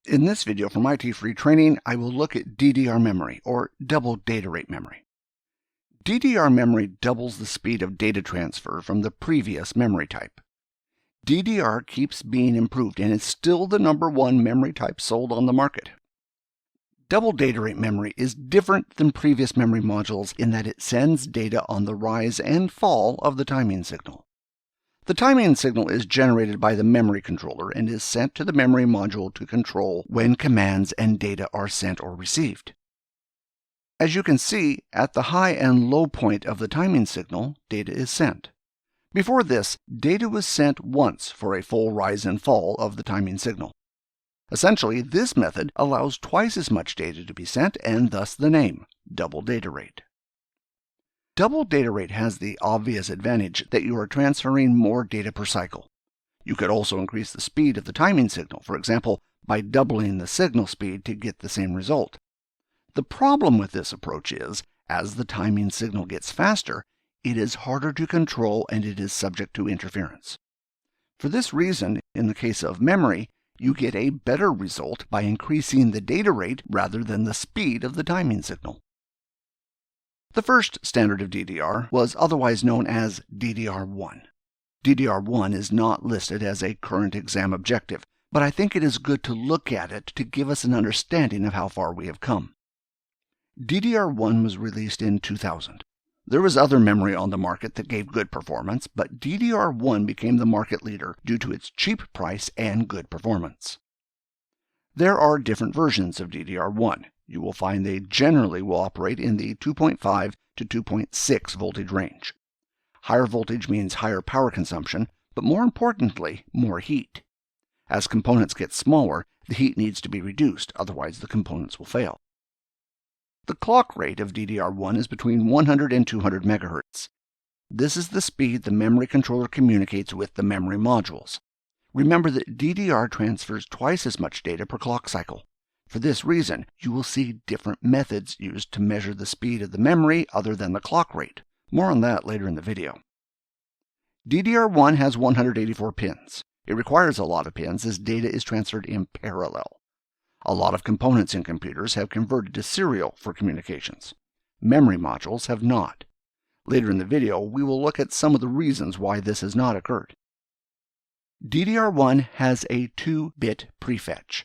In this video from IT Free Training, I will look at DDR memory, or double data rate memory. DDR memory doubles the speed of data transfer from the previous memory type. DDR keeps being improved and is still the #1 memory type sold on the market. Double data rate memory is different than previous memory modules in that it sends data on the rise and fall of the timing signal. The timing signal is generated by the memory controller and is sent to the memory module to control when commands and data are sent or received. As you can see, at the high and low point of the timing signal, data is sent. Before this, data was sent once for a full rise and fall of the timing signal. Essentially, this method allows twice as much data to be sent, and thus the name, double data rate. Double data rate has the obvious advantage that you are transferring more data per cycle. You could also increase the speed of the timing signal, for example, by doubling the signal speed to get the same result. The problem with this approach is, as the timing signal gets faster, it is harder to control and it is subject to interference. For this reason, in the case of memory, you get a better result by increasing the data rate rather than the speed of the timing signal. The first standard of DDR was otherwise known as DDR1. DDR1 is not listed as a current exam objective, but I think it is good to look at it to give us an understanding of how far we have come. DDR1 was released in 2000. There was other memory on the market that gave good performance, but DDR1 became the market leader due to its cheap price and good performance. There are different versions of DDR1. You will find they generally will operate in the 2.5 to 2.6 voltage range. Higher voltage means higher power consumption, but more importantly, more heat. As components get smaller, the heat needs to be reduced, otherwise the components will fail. The clock rate of DDR1 is between 100 and 200 MHz. This is the speed the memory controller communicates with the memory modules. Remember that DDR transfers twice as much data per clock cycle. For this reason, you will see different methods used to measure the speed of the memory other than the clock rate. More on that later in the video. DDR1 has 184 pins. It requires a lot of pins as data is transferred in parallel. A lot of components in computers have converted to serial for communications. Memory modules have not. Later in the video, we will look at some of the reasons why this has not occurred. DDR1 has a 2-bit prefetch.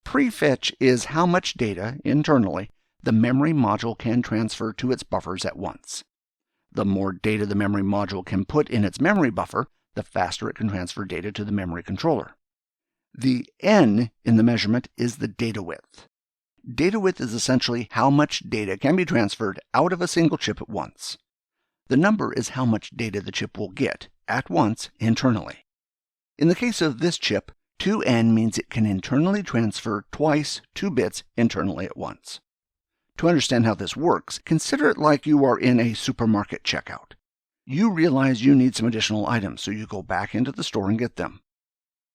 Prefetch is how much data, internally, the memory module can transfer to its buffers at once. The more data the memory module can put in its memory buffer, the faster it can transfer data to the memory controller. The N in the measurement is the data width. Data width is essentially how much data can be transferred out of a single chip at once. The number is how much data the chip will get, at once, internally. In the case of this chip, 2N means it can internally transfer twice 2 bits internally at once. To understand how this works, consider it like you are in a supermarket checkout. You realize you need some additional items, so you go back into the store and get them.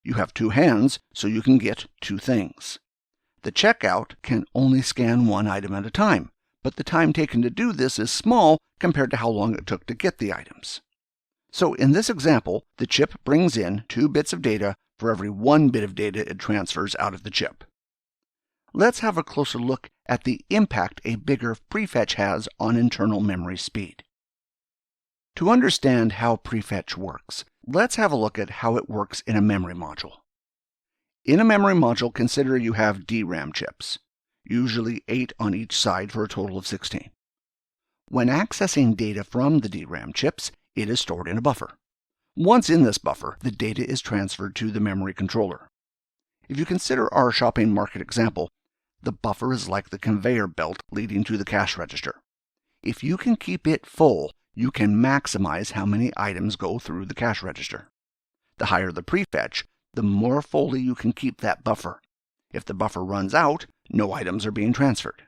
You have 2 hands, so you can get 2 things. The checkout can only scan 1 item at a time, but the time taken to do this is small compared to how long it took to get the items. So in this example, the chip brings in 2 bits of data for every 1 bit of data it transfers out of the chip. Let's have a closer look at the impact a bigger prefetch has on internal memory speed. To understand how prefetch works, let's have a look at how it works in a memory module. In a memory module, consider you have DRAM chips, usually 8 on each side for a total of 16. When accessing data from the DRAM chips, it is stored in a buffer. Once in this buffer, the data is transferred to the memory controller. If you consider our shopping market example, the buffer is like the conveyor belt leading to the cash register. If you can keep it full, you can maximize how many items go through the cash register. The higher the prefetch, the more fully you can keep that buffer. If the buffer runs out, no items are being transferred.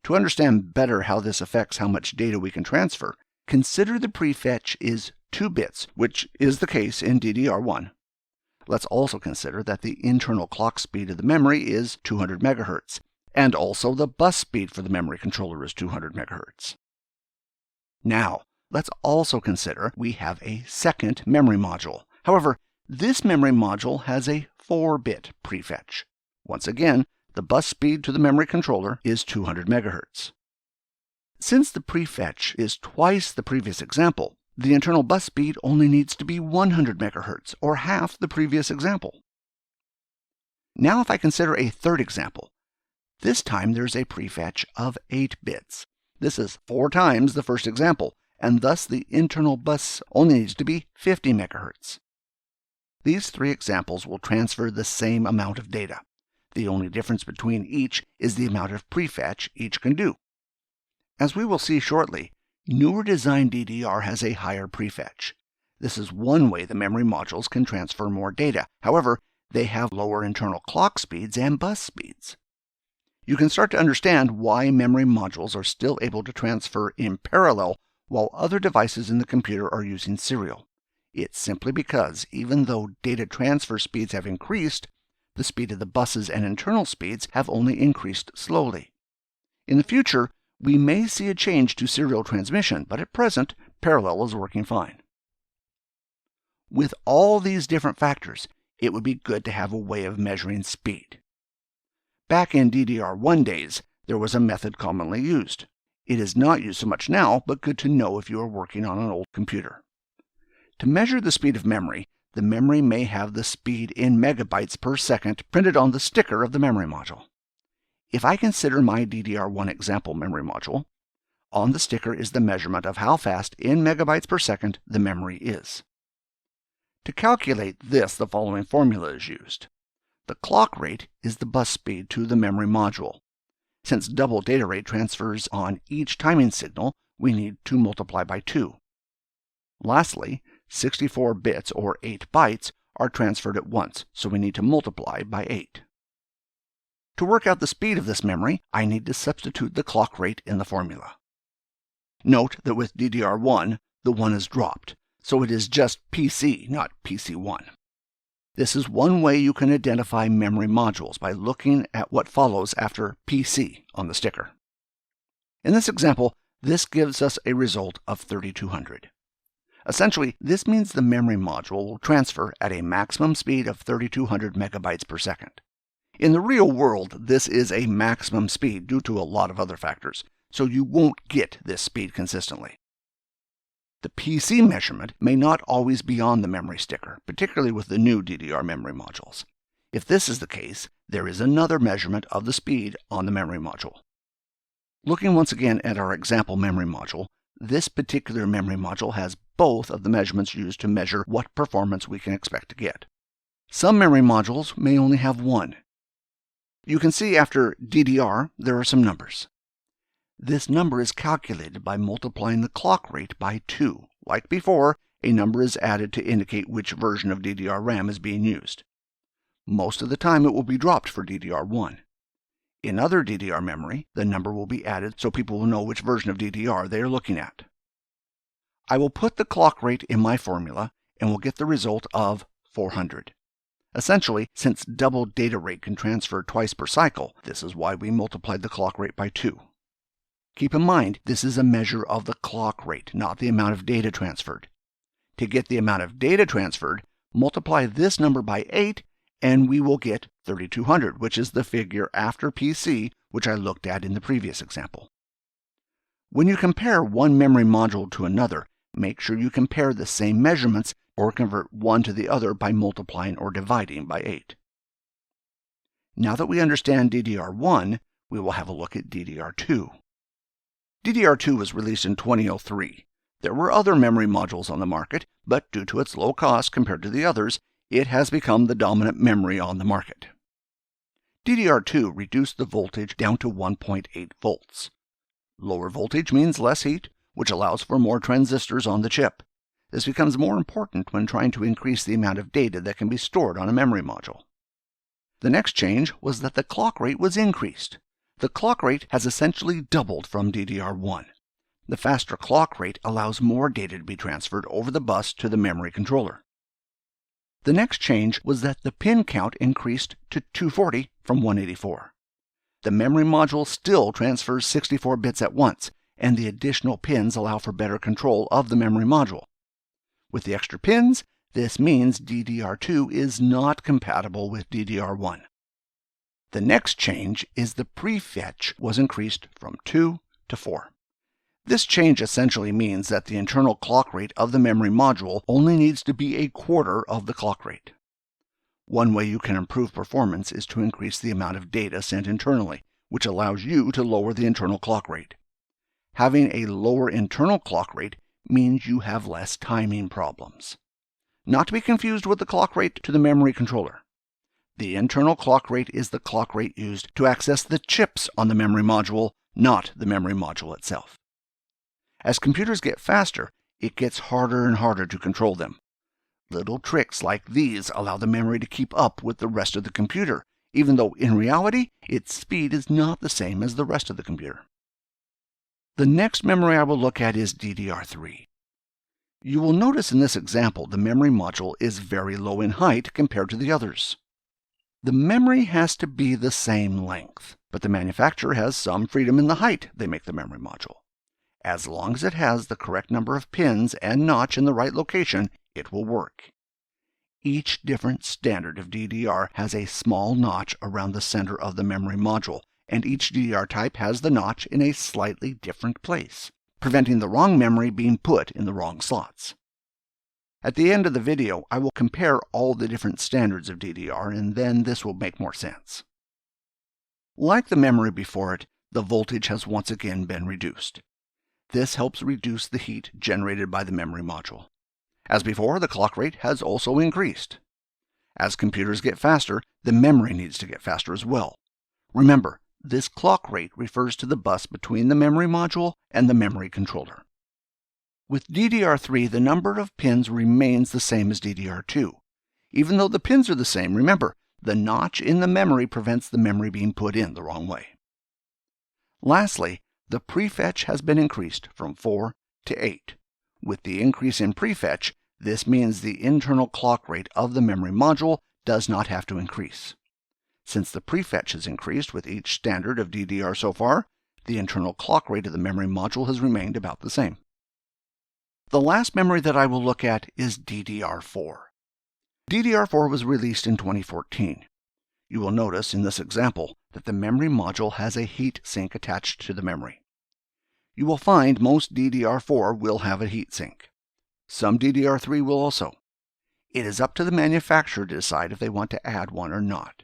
To understand better how this affects how much data we can transfer, consider the prefetch is 2 bits, which is the case in DDR1. Let's also consider that the internal clock speed of the memory is 200 MHz, and also the bus speed for the memory controller is 200 MHz. Now, let's also consider we have a second memory module. However, this memory module has a 4-bit prefetch. Once again, the bus speed to the memory controller is 200 MHz. Since the prefetch is twice the previous example, the internal bus speed only needs to be 100 MHz, or half the previous example. Now if I consider a third example, this time there's a prefetch of 8 bits. This is 4 times the first example, and thus the internal bus only needs to be 50 MHz. These 3 examples will transfer the same amount of data. The only difference between each is the amount of prefetch each can do. As we will see shortly, newer design DDR has a higher prefetch. This is one way the memory modules can transfer more data. However, they have lower internal clock speeds and bus speeds. You can start to understand why memory modules are still able to transfer in parallel while other devices in the computer are using serial. It's simply because even though data transfer speeds have increased, the speed of the buses and internal speeds have only increased slowly. In the future, we may see a change to serial transmission, but at present, parallel is working fine. With all these different factors, it would be good to have a way of measuring speed. Back in DDR1 days, there was a method commonly used. It is not used so much now, but good to know if you are working on an old computer. To measure the speed of memory, the memory may have the speed in megabytes per second printed on the sticker of the memory module. If I consider my DDR1 example memory module, on the sticker is the measurement of how fast in megabytes per second the memory is. To calculate this, the following formula is used. The clock rate is the bus speed to the memory module. Since double data rate transfers on each timing signal, we need to multiply by 2. Lastly, 64 bits or 8 bytes are transferred at once, so we need to multiply by 8. To work out the speed of this memory, I need to substitute the clock rate in the formula. Note that with DDR1, the 1 is dropped, so it is just PC, not PC1. This is one way you can identify memory modules, by looking at what follows after PC on the sticker. In this example, this gives us a result of 3200. Essentially, this means the memory module will transfer at a maximum speed of 3200 megabytes per second. In the real world, this is a maximum speed due to a lot of other factors, so you won't get this speed consistently. The PC measurement may not always be on the memory sticker, particularly with the new DDR memory modules. If this is the case, there is another measurement of the speed on the memory module. Looking once again at our example memory module, this particular memory module has both of the measurements used to measure what performance we can expect to get. Some memory modules may only have one. You can see after DDR, there are some numbers. This number is calculated by multiplying the clock rate by 2. Like before, a number is added to indicate which version of DDR RAM is being used. Most of the time it will be dropped for DDR1. In other DDR memory, the number will be added so people will know which version of DDR they are looking at. I will put the clock rate in my formula and will get the result of 400. Essentially, since double data rate can transfer twice per cycle, this is why we multiplied the clock rate by 2. Keep in mind, this is a measure of the clock rate, not the amount of data transferred. To get the amount of data transferred, multiply this number by 8, and we will get 3200, which is the figure after PC, which I looked at in the previous example. When you compare one memory module to another, make sure you compare the same measurements or convert one to the other by multiplying or dividing by 8. Now that we understand DDR1, we will have a look at DDR2. DDR2 was released in 2003. There were other memory modules on the market, but due to its low cost compared to the others, it has become the dominant memory on the market. DDR2 reduced the voltage down to 1.8 volts. Lower voltage means less heat, which allows for more transistors on the chip. This becomes more important when trying to increase the amount of data that can be stored on a memory module. The next change was that the clock rate was increased. The clock rate has essentially doubled from DDR1. The faster clock rate allows more data to be transferred over the bus to the memory controller. The next change was that the pin count increased to 240 from 184. The memory module still transfers 64 bits at once, and the additional pins allow for better control of the memory module. With the extra pins, this means DDR2 is not compatible with DDR1. The next change is the prefetch was increased from 2 to 4. This change essentially means that the internal clock rate of the memory module only needs to be a quarter of the clock rate. One way you can improve performance is to increase the amount of data sent internally, which allows you to lower the internal clock rate. Having a lower internal clock rate means you have less timing problems. Not to be confused with the clock rate to the memory controller. The internal clock rate is the clock rate used to access the chips on the memory module, not the memory module itself. As computers get faster, it gets harder and harder to control them. Little tricks like these allow the memory to keep up with the rest of the computer, even though in reality, its speed is not the same as the rest of the computer. The next memory I will look at is DDR3. You will notice in this example the memory module is very low in height compared to the others. The memory has to be the same length, but the manufacturer has some freedom in the height they make the memory module. As long as it has the correct number of pins and notch in the right location, it will work. Each different standard of DDR has a small notch around the center of the memory module, and each DDR type has the notch in a slightly different place, preventing the wrong memory being put in the wrong slots. At the end of the video, I will compare all the different standards of DDR, and then this will make more sense. Like the memory before it, the voltage has once again been reduced. This helps reduce the heat generated by the memory module. As before, the clock rate has also increased. As computers get faster, the memory needs to get faster as well. Remember, this clock rate refers to the bus between the memory module and the memory controller. With DDR3, the number of pins remains the same as DDR2. Even though the pins are the same, remember, the notch in the memory prevents the memory being put in the wrong way. Lastly, the prefetch has been increased from 4 to 8. With the increase in prefetch, this means the internal clock rate of the memory module does not have to increase. Since the prefetch has increased with each standard of DDR so far, the internal clock rate of the memory module has remained about the same. The last memory that I will look at is DDR4. DDR4 was released in 2014. You will notice in this example that the memory module has a heat sink attached to the memory. You will find most DDR4 will have a heat sink. Some DDR3 will also. It is up to the manufacturer to decide if they want to add one or not.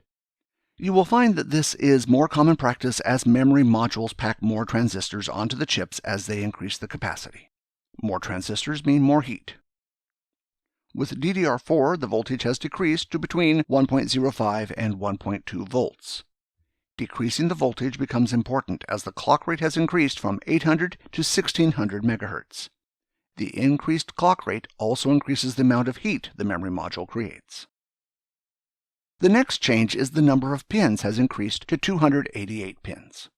You will find that this is more common practice as memory modules pack more transistors onto the chips as they increase the capacity. More transistors mean more heat. With DDR4, the voltage has decreased to between 1.05 and 1.2 volts. Decreasing the voltage becomes important as the clock rate has increased from 800 to 1600 MHz. The increased clock rate also increases the amount of heat the memory module creates. The next change is the number of pins has increased to 288 pins.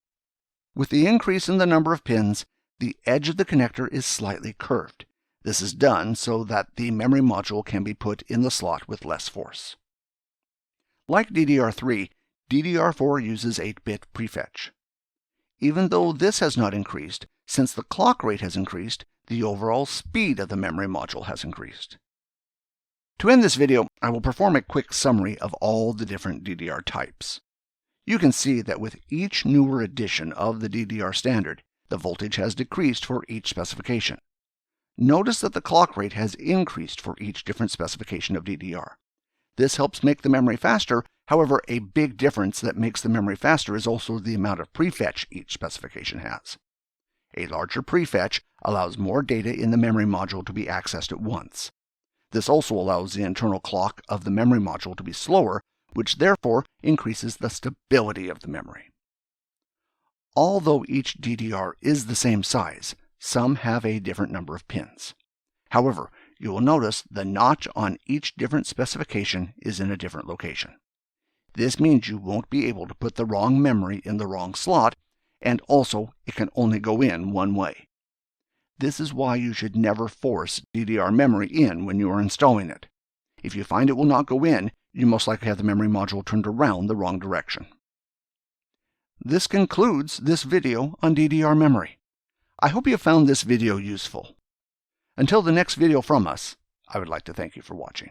With the increase in the number of pins, the edge of the connector is slightly curved. This is done so that the memory module can be put in the slot with less force. Like DDR3, DDR4 uses 8-bit prefetch. Even though this has not increased, since the clock rate has increased, the overall speed of the memory module has increased. To end this video, I will perform a quick summary of all the different DDR types. You can see that with each newer edition of the DDR standard, the voltage has decreased for each specification. Notice that the clock rate has increased for each different specification of DDR. This helps make the memory faster. However, a big difference that makes the memory faster is also the amount of prefetch each specification has. A larger prefetch allows more data in the memory module to be accessed at once. This also allows the internal clock of the memory module to be slower, which therefore increases the stability of the memory. Although each DDR is the same size, some have a different number of pins. However, you will notice the notch on each different specification is in a different location. This means you won't be able to put the wrong memory in the wrong slot, and also it can only go in one way. This is why you should never force DDR memory in when you are installing it. If you find it will not go in, you most likely have the memory module turned around the wrong direction. This concludes this video on DDR memory. I hope you found this video useful. Until the next video from us, I would like to thank you for watching.